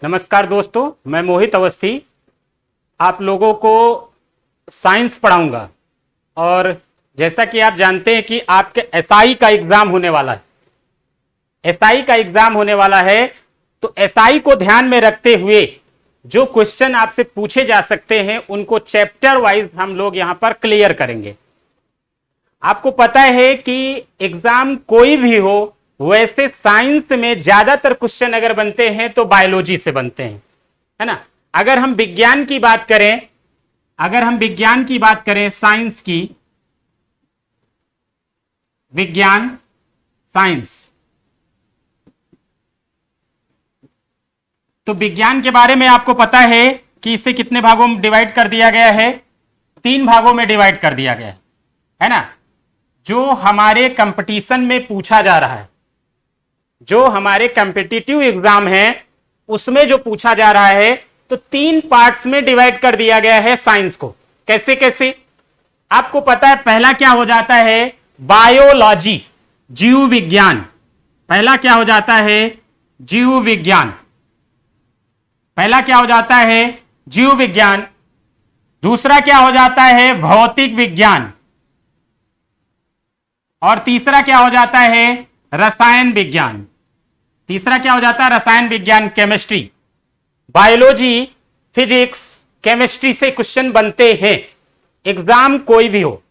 नमस्कार दोस्तों, मैं मोहित अवस्थी आप लोगों को साइंस पढ़ाऊंगा। और जैसा कि आप जानते हैं कि आपके एसआई का एग्जाम होने वाला है। एसआई का एग्जाम होने वाला है, तो एसआई को ध्यान में रखते हुए जो क्वेश्चन आपसे पूछे जा सकते हैं उनको चैप्टर वाइज हम लोग यहां पर क्लियर करेंगे। आपको पता है कि एग्जाम कोई भी हो, वैसे साइंस में ज्यादातर क्वेश्चन अगर बनते हैं तो बायोलॉजी से बनते हैं, है ना। अगर हम विज्ञान की बात करें, साइंस की, विज्ञान, साइंस, तो विज्ञान के बारे में आपको पता है कि इसे कितने भागों में डिवाइड कर दिया गया है? 3 भागों में डिवाइड कर दिया गया है ना। जो हमारे कंपटीशन में पूछा जा रहा है, जो हमारे कॉम्पिटिटिव एग्जाम है उसमें जो पूछा जा रहा है, तो 3 पार्ट्स में डिवाइड कर दिया गया है साइंस को। कैसे कैसे आपको पता है? पहला क्या हो जाता है? बायोलॉजी, जीव विज्ञान। पहला क्या हो जाता है? जीव विज्ञान। पहला क्या हो जाता है? जीव विज्ञान। दूसरा क्या हो जाता है? भौतिक विज्ञान। और तीसरा क्या हो जाता है? रसायन विज्ञान। तीसरा क्या हो जाता है? रसायन विज्ञान, केमिस्ट्री। बायोलॉजी, फिजिक्स, केमिस्ट्री से क्वेश्चन बनते हैं, एग्जाम कोई भी हो।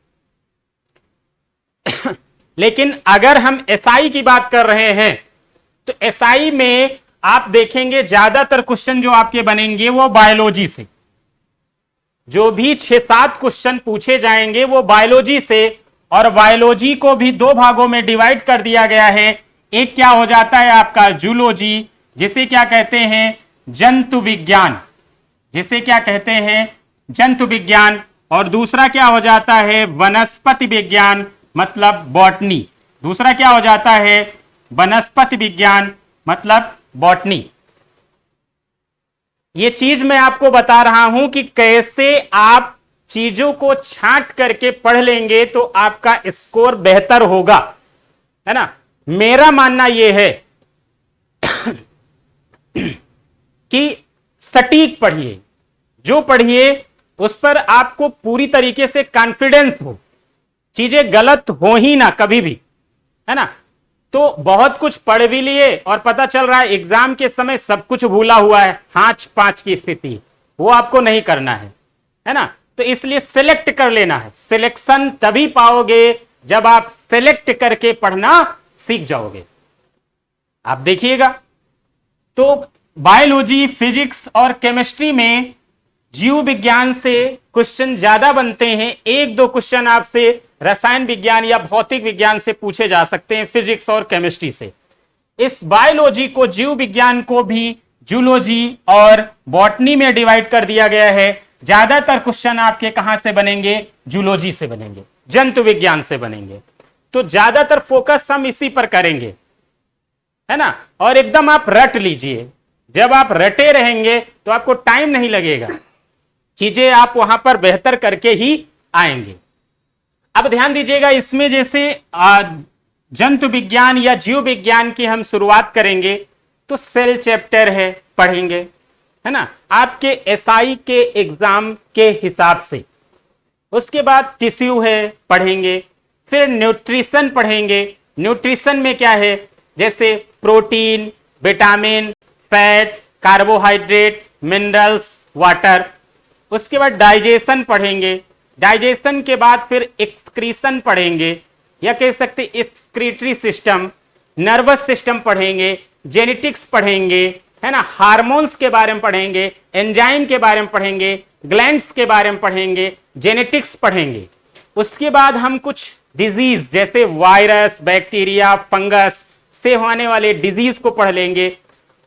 लेकिन अगर हम एसआई की बात कर रहे हैं, तो एसआई में आप देखेंगे ज्यादातर क्वेश्चन जो आपके बनेंगे वो बायोलॉजी से। जो भी 6-7 क्वेश्चन पूछे जाएंगे वो बायोलॉजी से। और बायोलॉजी को भी 2 भागों में डिवाइड कर दिया गया है। एक क्या हो जाता है आपका? जूलॉजी, जिसे क्या कहते हैं? जंतु विज्ञान, जिसे क्या कहते हैं? जंतु विज्ञान। और दूसरा क्या हो जाता है? वनस्पति विज्ञान, मतलब बॉटनी। दूसरा क्या हो जाता है? वनस्पति विज्ञान, मतलब बॉटनी। ये चीज मैं आपको बता रहा हूं कि कैसे आप चीजों को छांट करके पढ़ लेंगे तो आपका स्कोर बेहतर होगा, है ना। मेरा मानना यह है कि सटीक पढ़िए, जो पढ़िए उस पर आपको पूरी तरीके से कॉन्फिडेंस हो, चीजें गलत हो ही ना कभी भी, है ना। तो बहुत कुछ पढ़ भी लिए और पता चल रहा है एग्जाम के समय सब कुछ भूला हुआ है, 5-5 की स्थिति, वो आपको नहीं करना है ना। तो इसलिए सिलेक्ट कर लेना है। सिलेक्शन तभी पाओगे जब आप सिलेक्ट करके पढ़ना सीख जाओगे। आप देखिएगा, तो बायोलॉजी, फिजिक्स और केमिस्ट्री में जीव विज्ञान से क्वेश्चन ज्यादा बनते हैं। 1-2 क्वेश्चन आपसे रसायन विज्ञान या भौतिक विज्ञान से पूछे जा सकते हैं, फिजिक्स और केमिस्ट्री से। इस बायोलॉजी को, जीव विज्ञान को भी जूलॉजी और बॉटनी में डिवाइड कर दिया गया है। ज्यादातर क्वेश्चन आपके कहां से बनेंगे? जूलॉजी से बनेंगे, जंतु विज्ञान से बनेंगे। तो ज्यादातर फोकस हम इसी पर करेंगे, है ना। और एकदम आप रट लीजिए। जब आप रटे रहेंगे तो आपको टाइम नहीं लगेगा, चीजें आप वहां पर बेहतर करके ही आएंगे। अब ध्यान दीजिएगा, इसमें जैसे जंतु विज्ञान या जीव विज्ञान की हम शुरुआत करेंगे तो सेल चैप्टर है, पढ़ेंगे, है ना, आपके एसआई के एग्जाम के हिसाब से। उसके बाद टिश्यू है, पढ़ेंगे। फिर न्यूट्रिशन पढ़ेंगे। न्यूट्रिशन में क्या है? जैसे protein, vitamin, fat, carbohydrate, minerals, water. उसके बाद डाइजेशन पढ़ेंगे। डाइजेशन के बाद फिर एक्सक्रीशन पढ़ेंगे, या कह सकते एक्सक्रीटरी सिस्टम, नर्वस सिस्टम पढ़ेंगे, जेनेटिक्स पढ़ेंगे, है ना, हार्मोन्स के बारे में पढ़ेंगे, एंजाइम के बारे में पढ़ेंगे, ग्लैंड्स के बारे में पढ़ेंगे, जेनेटिक्स पढ़ेंगे। उसके बाद हम कुछ डिजीज जैसे वायरस, बैक्टीरिया, फंगस से होने वाले डिजीज को पढ़ लेंगे।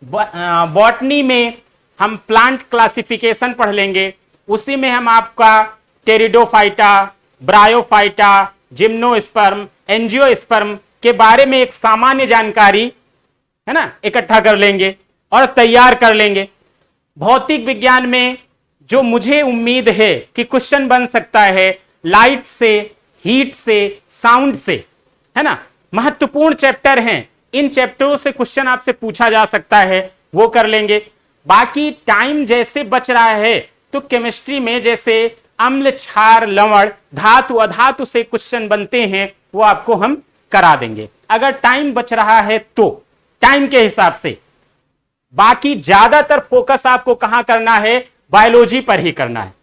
बॉटनी में हम प्लांट क्लासिफिकेशन पढ़ लेंगे। उसी में हम आपका टेरिडोफाइटा, ब्रायोफाइटा, जिम्नोस्पर्म, एंजियोस्पर्म के बारे में एक सामान्य जानकारी, है ना, इकट्ठा कर लेंगे और तैयार कर लेंगे। भौतिक विज्ञान में जो मुझे उम्मीद है कि क्वेश्चन बन सकता है, लाइट से, हीट से, साउंड से, है ना, महत्वपूर्ण चैप्टर हैं। इन चैप्टरों से क्वेश्चन आपसे पूछा जा सकता है, वो कर लेंगे। बाकी टाइम जैसे बच रहा है तो केमिस्ट्री में जैसे अम्ल, क्षार, लवण, धातु, अधातु से क्वेश्चन बनते हैं वो आपको हम करा देंगे अगर टाइम बच रहा है तो, टाइम के हिसाब से। बाकी ज्यादातर फोकस आपको कहां करना है, बायोलॉजी पर ही करना है।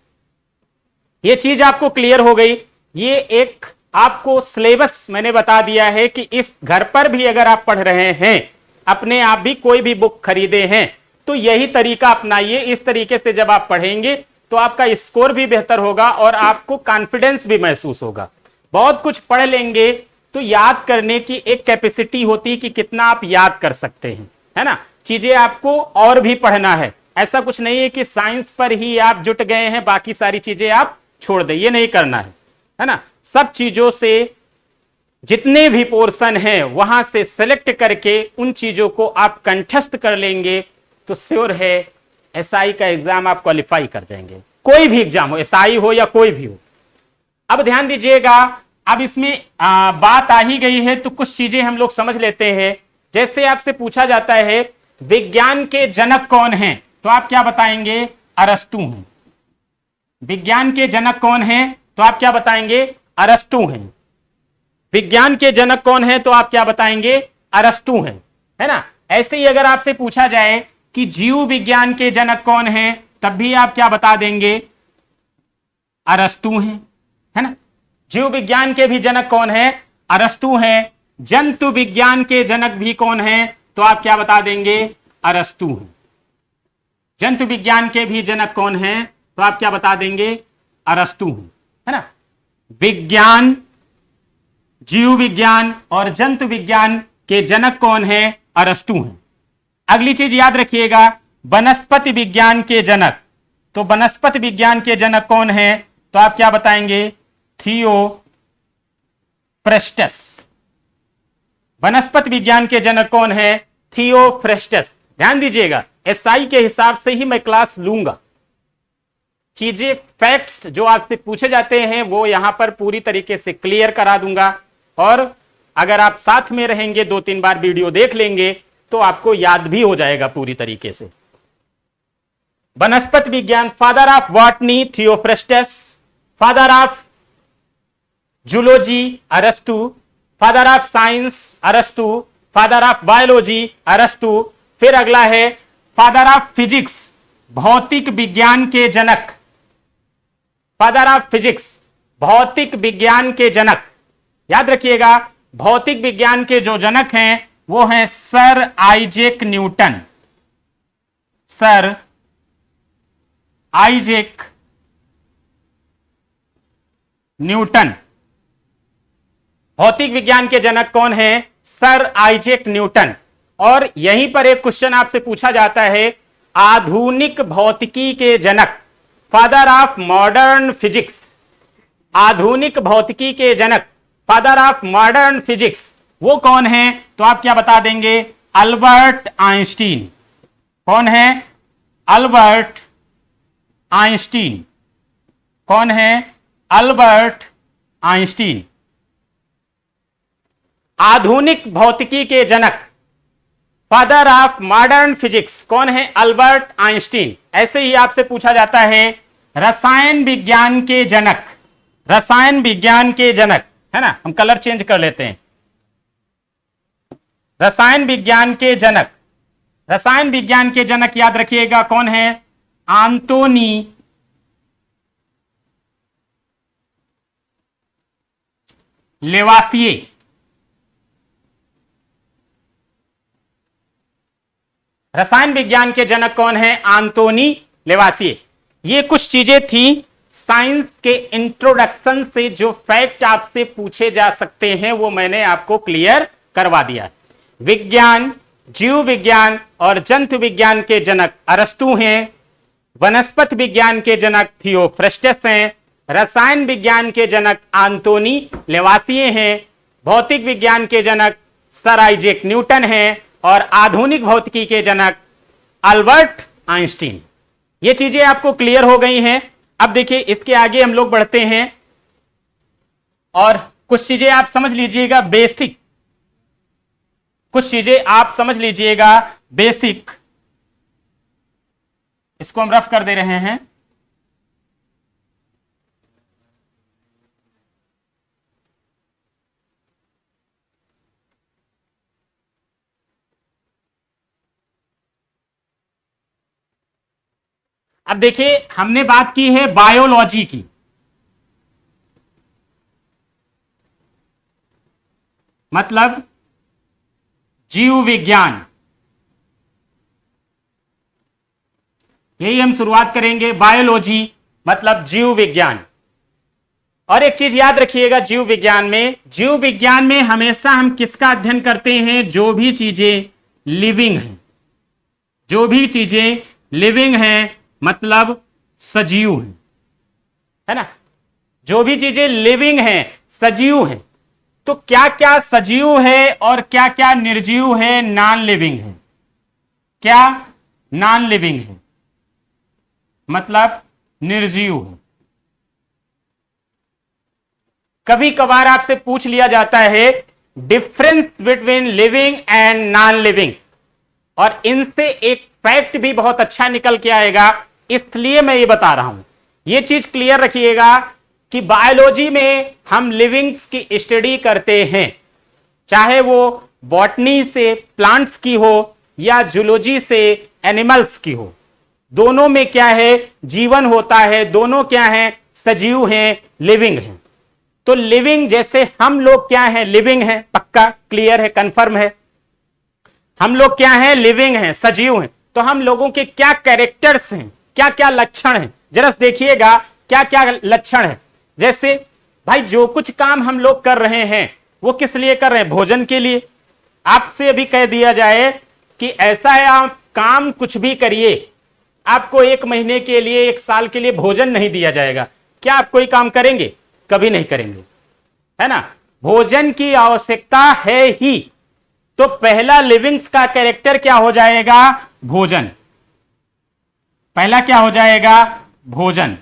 ये चीज आपको क्लियर हो गई। ये एक आपको सिलेबस मैंने बता दिया है कि इस घर पर भी अगर आप पढ़ रहे हैं, अपने आप भी कोई भी बुक खरीदे हैं तो यही तरीका अपनाइए। इस तरीके से जब आप पढ़ेंगे तो आपका स्कोर भी बेहतर होगा और आपको कॉन्फिडेंस भी महसूस होगा। बहुत कुछ पढ़ लेंगे तो याद करने की एक कैपेसिटी होती है कि कितना आप याद कर सकते हैं, है ना। चीजें आपको और भी पढ़ना है, ऐसा कुछ नहीं है कि साइंस पर ही आप जुट गए हैं बाकी सारी चीजें आप छोड़ दें, ये नहीं करना है ना। सब चीजों से जितने भी पोर्शन हैं वहां से सेलेक्ट करके उन चीजों को आप कंठस्थ कर लेंगे तो श्योर है एसआई का एग्जाम आप क्वालिफाई कर जाएंगे। कोई भी एग्जाम हो, एसआई हो या कोई भी हो। अब ध्यान दीजिएगा, अब इसमें बात आ ही गई है तो कुछ चीजें हम लोग समझ लेते हैं। जैसे आपसे पूछा जाता है विज्ञान के जनक कौन हैं, तो आप क्या बताएंगे, अरस्तु हैं। विज्ञान के जनक कौन हैं तो आप क्या बताएंगे, अरस्तु हैं। विज्ञान के जनक कौन है तो आप क्या बताएंगे, अरस्तु हैं, है ना। ऐसे ही अगर आपसे पूछा जाए कि जीव विज्ञान के जनक कौन है तब भी आप क्या बता देंगे, अरस्तु हैं, है ना। जीव विज्ञान के भी जनक कौन है, अरस्तु हैं। जंतु विज्ञान के जनक भी कौन है तो आप क्या बता देंगे, अरस्तु हैं। जंतु विज्ञान के भी जनक कौन है तो आप क्या बता देंगे, अरस्तु हैं, है ना। विज्ञान, जीव विज्ञान और जंतु विज्ञान के जनक कौन है, अरस्तु हैं। अगली चीज याद रखिएगा, वनस्पति विज्ञान के जनक, तो वनस्पति विज्ञान के जनक कौन है तो आप क्या बताएंगे, थियोफ्रेस्टस। वनस्पति विज्ञान के जनक कौन है, थियोफ्रेस्टस। ध्यान दीजिएगा, एसआई के हिसाब से ही मैं क्लास लूंगा। चीजें, फैक्ट्स जो आपसे पूछे जाते हैं वो यहां पर पूरी तरीके से क्लियर करा दूंगा। और अगर आप साथ में रहेंगे, 2-3 बार वीडियो देख लेंगे तो आपको याद भी हो जाएगा पूरी तरीके से। वनस्पति विज्ञान, father of botany Theophrastus, father of zoology अरस्तु, फादर ऑफ साइंस अरस्तु, फादर ऑफ बायोलॉजी अरस्तु। फिर अगला है फादर ऑफ फिजिक्स, भौतिक विज्ञान के जनक, फादर ऑफ फिजिक्स, भौतिक विज्ञान के जनक। याद रखिएगा, भौतिक विज्ञान के जो जनक हैं वो हैं sir Isaac Newton. Sir Isaac Newton. भौतिक विज्ञान के जनक कौन है, सर आइजैक न्यूटन। और यहीं पर एक क्वेश्चन आपसे पूछा जाता है, आधुनिक भौतिकी के जनक, फादर ऑफ मॉडर्न फिजिक्स। आधुनिक भौतिकी के जनक, फादर ऑफ मॉडर्न फिजिक्स, वो कौन है तो आप क्या बता देंगे, अल्बर्ट आइंस्टीन। कौन है, अल्बर्ट आइंस्टीन। कौन है, अल्बर्ट आइंस्टीन। आधुनिक भौतिकी के जनक, फादर ऑफ मॉडर्न फिजिक्स, कौन है, अल्बर्ट आइंस्टीन। ऐसे ही आपसे पूछा जाता है रसायन विज्ञान के जनक, रसायन विज्ञान के जनक, है ना। हम कलर चेंज कर लेते हैं। रसायन विज्ञान के जनक, रसायन विज्ञान के जनक याद रखिएगा कौन है, आंतोनी लेवासिए। रसायन विज्ञान के जनक कौन है, आंतोनी लेवासिए। ये कुछ चीजें थी साइंस के इंट्रोडक्शन से, जो फैक्ट आपसे पूछे जा सकते हैं वो मैंने आपको क्लियर करवा दिया। विज्ञान, जीव विज्ञान और जंतु विज्ञान के जनक अरस्तु हैं। वनस्पति विज्ञान के जनक थियोफ्रेस्टस हैं। रसायन विज्ञान के जनक आंतोनी लेवासिए हैं। भौतिक विज्ञान के जनक सर आइजैक न्यूटन हैं। और आधुनिक भौतिकी के जनक अल्बर्ट आइंस्टीन। ये चीजें आपको क्लियर हो गई हैं। अब देखिए, इसके आगे हम लोग बढ़ते हैं और कुछ चीजें आप समझ लीजिएगा बेसिक, कुछ चीजें आप समझ लीजिएगा बेसिक। इसको हम रफ कर दे रहे हैं। अब देखिए, हमने बात की है बायोलॉजी की, मतलब जीव विज्ञान, यही हम शुरुआत करेंगे। बायोलॉजी मतलब जीव विज्ञान। और एक चीज याद रखिएगा, जीव विज्ञान में हमेशा हम किसका अध्ययन करते हैं? जो भी चीजें लिविंग हैं, जो भी चीजें लिविंग हैं मतलब सजीव हैं, है ना। जो भी चीजें लिविंग हैं, सजीव हैं। तो क्या क्या सजीव है और क्या क्या निर्जीव है? नॉन लिविंग है। क्या? नॉन लिविंग है मतलब निर्जीव है। कभी कभार आपसे पूछ लिया जाता है difference between living and non living, और इनसे एक फैक्ट भी बहुत अच्छा निकल के आएगा, इसलिए मैं ये बता रहा हूं। ये चीज क्लियर रखिएगा कि बायोलॉजी में हम लिविंग्स की स्टडी करते हैं, चाहे वो बॉटनी से प्लांट्स की हो या जूलॉजी से एनिमल्स की हो। दोनों में क्या है? जीवन होता है। दोनों क्या है? सजीव हैं, लिविंग हैं। तो लिविंग जैसे हम लोग क्या है? लिविंग हैं, पक्का क्लियर है, कंफर्म है। हम लोग क्या है? लिविंग हैं, सजीव हैं। तो हम लोगों के क्या कैरेक्टर्स हैं, क्या क्या लक्षण हैं, जरा देखिएगा क्या क्या लक्षण है। जैसे भाई, जो कुछ काम हम लोग कर रहे हैं वो किस लिए कर रहे हैं? भोजन के लिए। आपसे अभी कह दिया जाए कि ऐसा है, आप काम कुछ भी करिए, आपको 1 महीने के लिए, 1 साल के लिए भोजन नहीं दिया जाएगा, क्या आप कोई काम करेंगे? कभी नहीं करेंगे, है ना। भोजन की आवश्यकता है ही। तो पहला लिविंग्स का कैरेक्टर क्या हो जाएगा? भोजन। पहला क्या हो जाएगा? भोजन,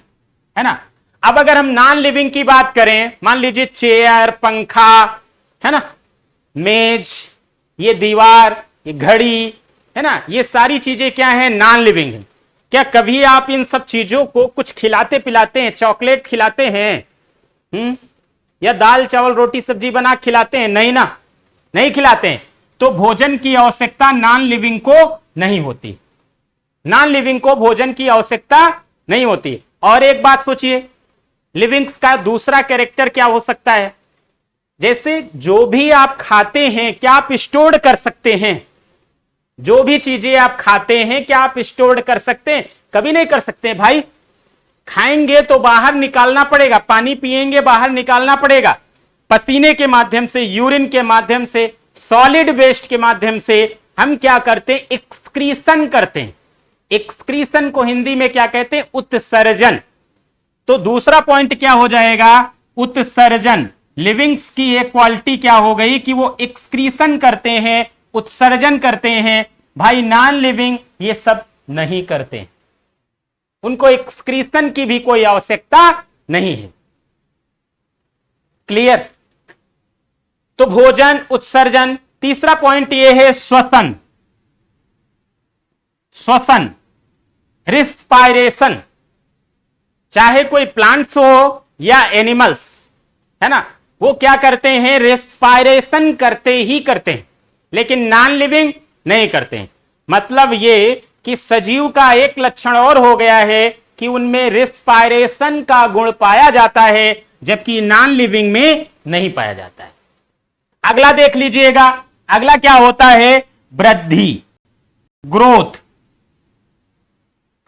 है ना। अब अगर हम नॉन लिविंग की बात करें, मान लीजिए चेयर, पंखा, है ना, मेज, ये दीवार, ये घड़ी, है ना, ये सारी चीजें क्या है? नॉन लिविंग है। क्या कभी आप इन सब चीजों को कुछ खिलाते पिलाते हैं? चॉकलेट खिलाते हैं या दाल चावल रोटी सब्जी बना खिलाते हैं? नहीं ना, नहीं खिलाते हैं। तो भोजन की आवश्यकता नॉन लिविंग को नहीं होती। नॉन लिविंग को भोजन की आवश्यकता नहीं होती। और एक बात सोचिए, लिविंग्स का दूसरा कैरेक्टर क्या हो सकता है? जैसे जो भी आप खाते हैं, क्या आप स्टोर कर सकते हैं? जो भी चीजें आप खाते हैं, क्या आप स्टोर कर सकते हैं? कभी नहीं कर सकते भाई। खाएंगे तो बाहर निकालना पड़ेगा, पानी पिएंगे बाहर निकालना पड़ेगा, पसीने के माध्यम से, यूरिन के माध्यम से, सॉलिड वेस्ट के माध्यम से हम क्या करते हैं? एक्सक्रीशन करते हैं। एक्सक्रीशन को हिंदी में क्या कहते हैं? उत्सर्जन। तो दूसरा पॉइंट क्या हो जाएगा? उत्सर्जन। लिविंग्स की एक क्वालिटी क्या हो गई कि वो एक्सक्रीशन करते हैं, उत्सर्जन करते हैं। भाई नॉन लिविंग ये सब नहीं करते, उनको एक्सक्रीशन की भी कोई आवश्यकता नहीं है। क्लियर? तो भोजन, उत्सर्जन। तीसरा पॉइंट ये है श्वसन। श्वसन, रिस्पायरेशन। चाहे कोई प्लांट्स हो या एनिमल्स, है ना, वो क्या करते हैं? रिस्पायरेशन करते ही करते हैं, लेकिन नॉन लिविंग नहीं करते हैं। मतलब ये कि सजीव का एक लक्षण और हो गया है कि उनमें रिस्पायरेशन का गुण पाया जाता है, जबकि नॉन लिविंग में नहीं पाया जाता है। अगला देख लीजिएगा, अगला क्या होता है? वृद्धि, ग्रोथ।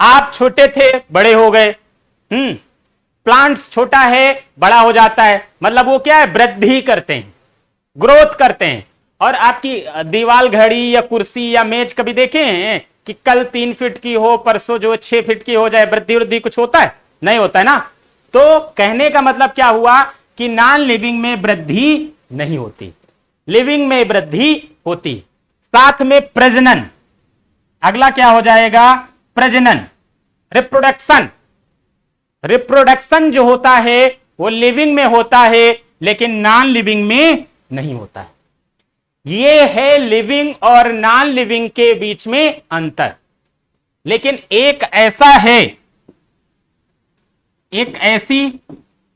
आप छोटे थे, बड़े हो गए। प्लांट्स छोटा है, बड़ा हो जाता है, मतलब वो क्या है? वृद्धि करते हैं, ग्रोथ करते हैं। और आपकी दीवार, घड़ी या कुर्सी या मेज कभी देखे हैं कि कल 3 फीट की हो, परसों जो 6 फीट की हो जाए? वृद्धि कुछ होता है? नहीं होता है ना। तो कहने का मतलब क्या हुआ कि नॉन लिविंग में वृद्धि नहीं होती, लिविंग में वृद्धि होती। साथ में प्रजनन। अगला क्या हो जाएगा? प्रजनन, रिप्रोडक्शन। रिप्रोडक्शन जो होता है वो लिविंग में होता है, लेकिन नॉन लिविंग में नहीं होता है। ये है लिविंग और नॉन लिविंग के बीच में अंतर। लेकिन एक ऐसा है, एक ऐसी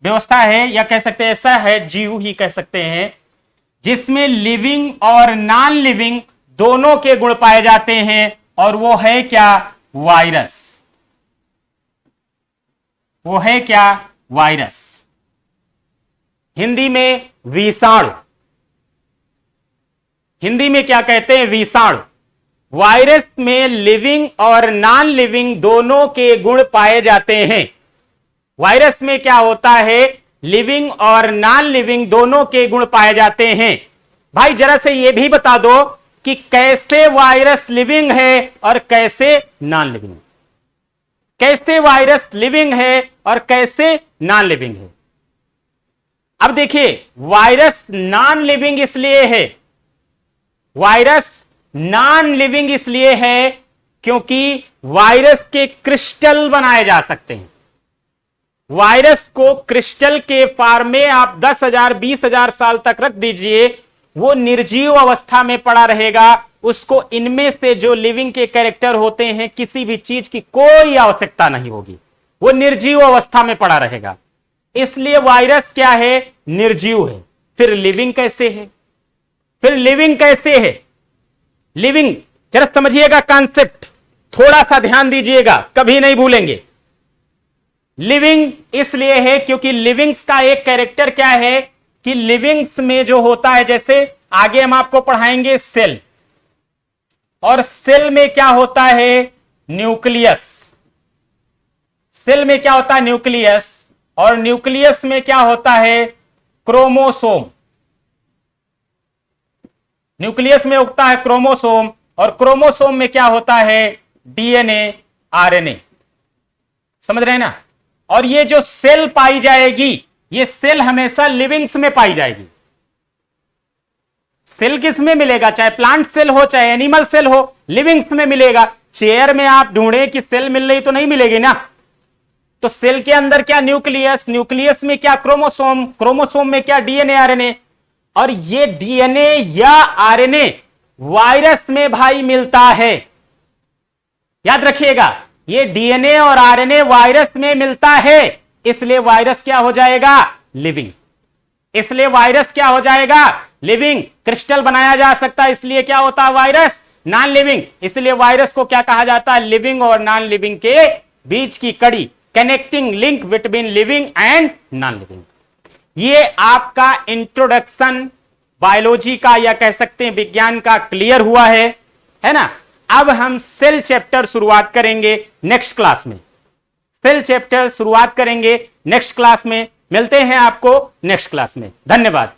व्यवस्था है, या कह सकते हैं ऐसा है जीव ही कह सकते हैं, जिसमें लिविंग और नॉन लिविंग दोनों के गुण पाए जाते हैं, और वो है क्या? वायरस। वो है क्या? वायरस। हिंदी में विषाणु। हिंदी में क्या कहते हैं? विषाणु। वायरस में लिविंग और नॉन लिविंग दोनों के गुण पाए जाते हैं। वायरस में क्या होता है? लिविंग और नॉन लिविंग दोनों के गुण पाए जाते हैं। भाई जरा से यह भी बता दो कि कैसे वायरस लिविंग है और कैसे नॉन लिविंग। कैसे वायरस लिविंग है और कैसे नॉन लिविंग है। अब देखिए, वायरस नॉन लिविंग इसलिए है, वायरस नॉन लिविंग इसलिए है क्योंकि वायरस के क्रिस्टल बनाए जा सकते हैं। वायरस को क्रिस्टल के फॉर्म में आप 10,000 20,000 साल तक रख दीजिए, वो निर्जीव अवस्था में पड़ा रहेगा। उसको इनमें से जो लिविंग के कैरेक्टर होते हैं किसी भी चीज की कोई आवश्यकता नहीं होगी, वो निर्जीव अवस्था में पड़ा रहेगा। इसलिए वायरस क्या है? निर्जीव है। फिर लिविंग कैसे है? फिर लिविंग कैसे है? लिविंग जरा समझिएगा कॉन्सेप्ट, थोड़ा सा ध्यान दीजिएगा, कभी नहीं भूलेंगे। लिविंग इसलिए है क्योंकि लिविंग्स का एक कैरेक्टर क्या है कि लिविंग्स में जो होता है, जैसे आगे हम आपको पढ़ाएंगे सेल, और सेल में क्या होता है? न्यूक्लियस। सेल में क्या होता है? न्यूक्लियस। और न्यूक्लियस में क्या होता है? क्रोमोसोम। न्यूक्लियस में उगता है क्रोमोसोम, और क्रोमोसोम में क्या होता है? DNA, RNA. समझ रहे हैं ना? और ये जो सेल पाई जाएगी, ये सेल हमेशा लिविंग्स में पाई जाएगी। सेल किस में मिलेगा? चाहे प्लांट सेल हो चाहे एनिमल सेल हो, लिविंग्स में मिलेगा। चेयर में आप ढूंढे कि सेल मिल रही तो नहीं मिलेगी ना। तो सेल के अंदर क्या? न्यूक्लियस। न्यूक्लियस में क्या? क्रोमोसोम। क्रोमोसोम में क्या? DNA, RNA. और ये डीएनए या आरएनए वायरस में भाई मिलता है। याद रखिएगा, ये डीएनए और आरएनए वायरस में मिलता है, इसलिए वायरस क्या हो जाएगा? लिविंग। इसलिए वायरस क्या हो जाएगा? लिविंग। क्रिस्टल बनाया जा सकता है, इसलिए क्या होता है? वायरस। नॉन लिविंग, इसलिए वायरस को क्या कहा जाता है? लिविंग और नॉन लिविंग के बीच की कड़ी, connecting link between living and non living. ये आपका इंट्रोडक्शन बायोलॉजी का, या कह सकते हैं विज्ञान का, क्लियर हुआ है ना। अब हम सेल चैप्टर शुरुआत करेंगे नेक्स्ट क्लास में। सेल चैप्टर शुरुआत करेंगे नेक्स्ट क्लास में। मिलते हैं आपको नेक्स्ट क्लास में। धन्यवाद।